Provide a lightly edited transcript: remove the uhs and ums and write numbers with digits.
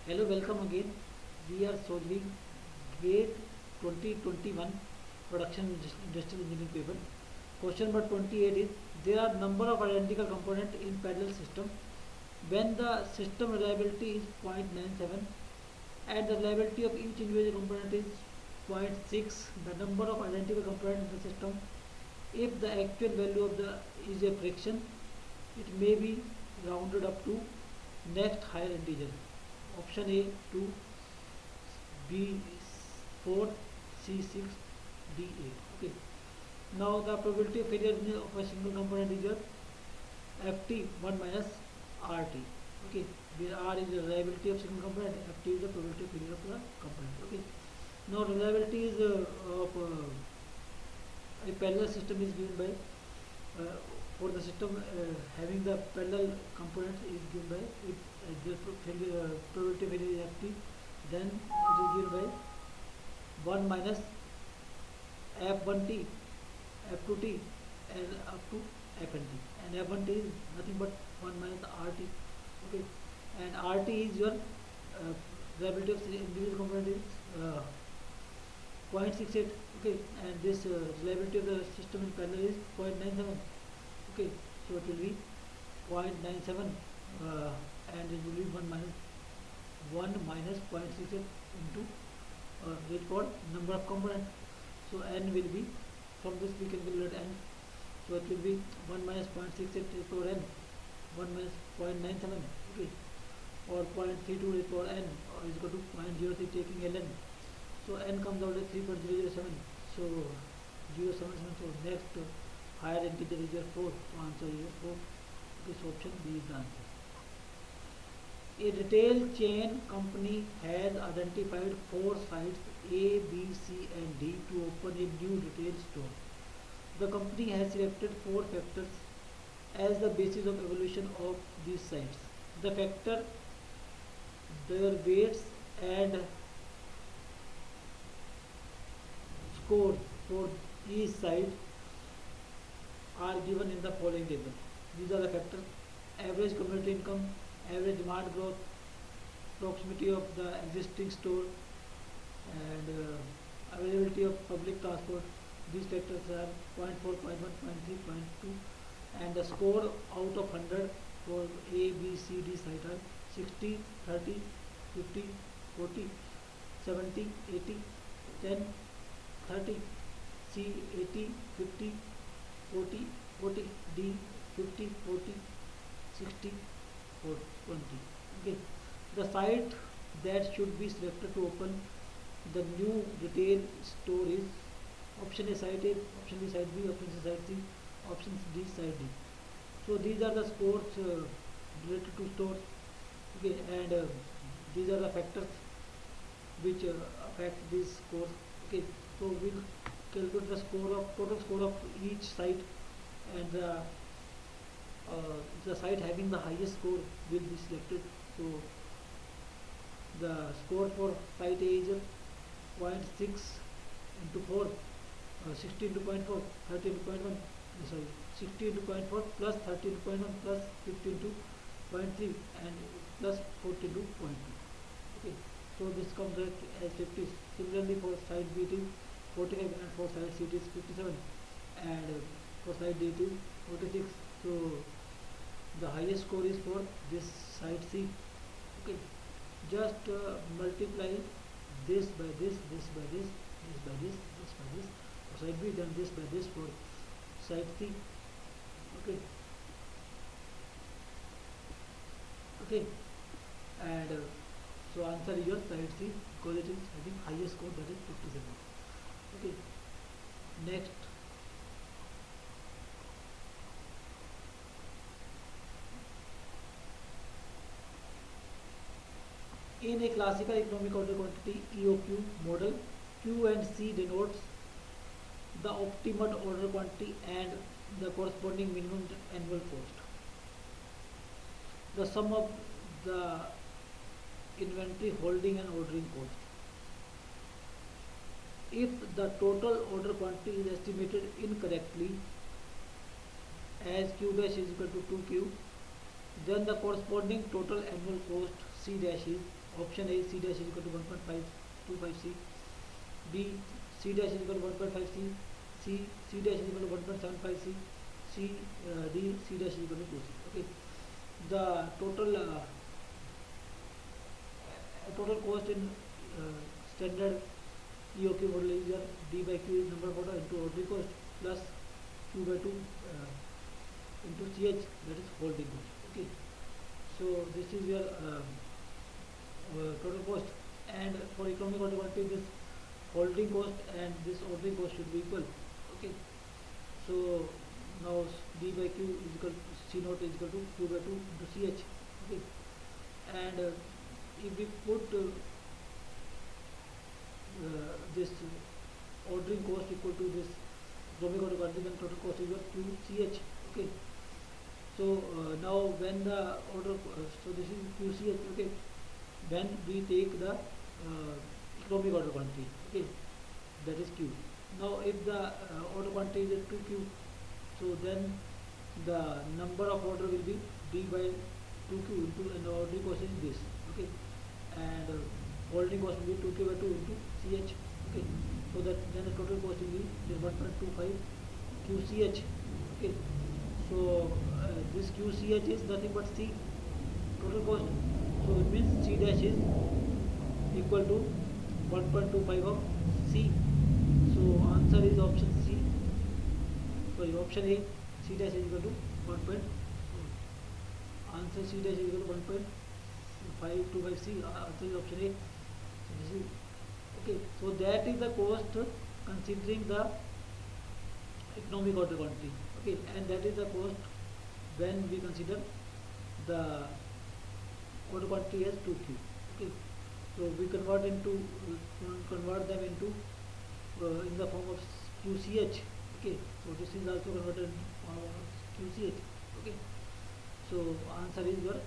Hello, welcome again. We are solving GATE 2021 Production Industrial Engineering paper. Question number 28 is there are number of identical components in parallel system. When the system reliability is 0.97 and the reliability of each individual component is 0.6, the number of identical components in the system, if the actual value of the is a fraction, it may be rounded up to next higher integer. Option A 2, B 4, C 6, D 8. Okay. Now the probability of failure of a single component is your Ft 1 minus Rt. Okay. Where R is the reliability of single component, Ft is the probability of failure of the component. Okay. Now reliability is of a parallel system is given by for the system having the parallel components is given by if the probability of failure is Ft, then it is given by 1 minus F1t, F2t and up to Fnt, and F1t is nothing but 1 minus Rt. Okay, and Rt is your reliability of individual component is 0.68. Okay, and this reliability of the system in parallel is 0.97. Okay, so it will be 0.97 and it will be 1 minus 0.68 into wait for number of components. So n will be, from this we can calculate n. So it will be 1 minus 0.68 raised power n, 1 minus 0.97. Okay, or 0.32 raised power n is equal to 0.03 taking ln. So n comes out as 3.007. So 077. So next higher integer is your 4. So answer is your 4. This option B is the answer. A retail chain company has identified 4 sites A, B, C and D to open a new retail store. The company has selected 4 factors as the basis of evaluation of these sites. The factor, their weights and score for each site are given in the following table. These are the factors: average community income, average demand growth, proximity of the existing store, and availability of public transport. These factors are 0.4, 0.1, 0.3, 0.2, and the score out of 100 for A, B, C, D site are 60, 30, 50, 40, 70, 80, 10, 30, C 80, 50, 40, 40, D 50, 40, 60, 20. Okay. The site that should be selected to open the new retail store is option A site A, option B site B, option C site C, option D site D. So these are the scores related to stores. Okay, and these are the factors which affect these scores. Okay, so we'll calculate the total score of each site, and the site having the highest score will be selected. So the score for site A is 0.6 into 4, 60 into 0.4, 30 into 0.1, sorry, 60 into 0.4 plus 30 into 0.1 plus 50 into 0.3 and plus 40 into 0.2. Okay, so this comes as 50. Similarly for site B it is 45, and for site C it is 57, and for site D it is 46. So the highest score is for this site C. Okay, just multiply this by this, this by this, this by this, this by this for site B, then this by this for site C. Okay, okay, and so answer is your site C because it is having highest score, that is 57. Okay, next. In a classical economic order quantity EOQ model, Q and C denotes the optimal order quantity and the corresponding minimum annual cost. The sum of the inventory holding and ordering cost. If the total order quantity is estimated incorrectly as Q dash is equal to 2Q, then the corresponding total annual cost C dash is option A C dash is equal to 1.525C, B C dash is equal to 1.5C, C dash is equal to 1.75C, D C dash is equal to 2C. Okay, the total cost in standard EOQ model is your D by Q is number of order into ordinary cost plus Q by 2 into CH, that is holding cost. Okay, so this is your total cost, and for economic order quantity this holding cost and this ordering cost should be equal. Okay, so now D by Q is equal to C naught is equal to Q by 2 into CH. Okay, and if we put this ordering cost equal to this economic order quantity, then total cost is equal to QCH. Okay, so now when the order so this is QCH. Okay, when we take the economic order quantity, okay, that is Q. Now if the order quantity is 2Q, so then the number of order will be D by 2Q into, and the ordering cost is this. Okay, and holding cost will be 2Q by 2 into CH. Okay, so that then the total cost will be 1.25 QCH. Okay, so this QCH is nothing but C total cost, so it means C dash is equal to 1.25 of C. So answer is option C. Sorry, option A, C dash is equal to 1. Answer C dash is equal to 1.525 C. Answer is option A. So this is okay. So that is the cost considering the economic order quantity. Okay, and that is the cost when we consider the order quantity as 2Q. Okay, so we convert them into in the form of QCH. Okay, so this is also converted in QCH. Okay, so answer is your A.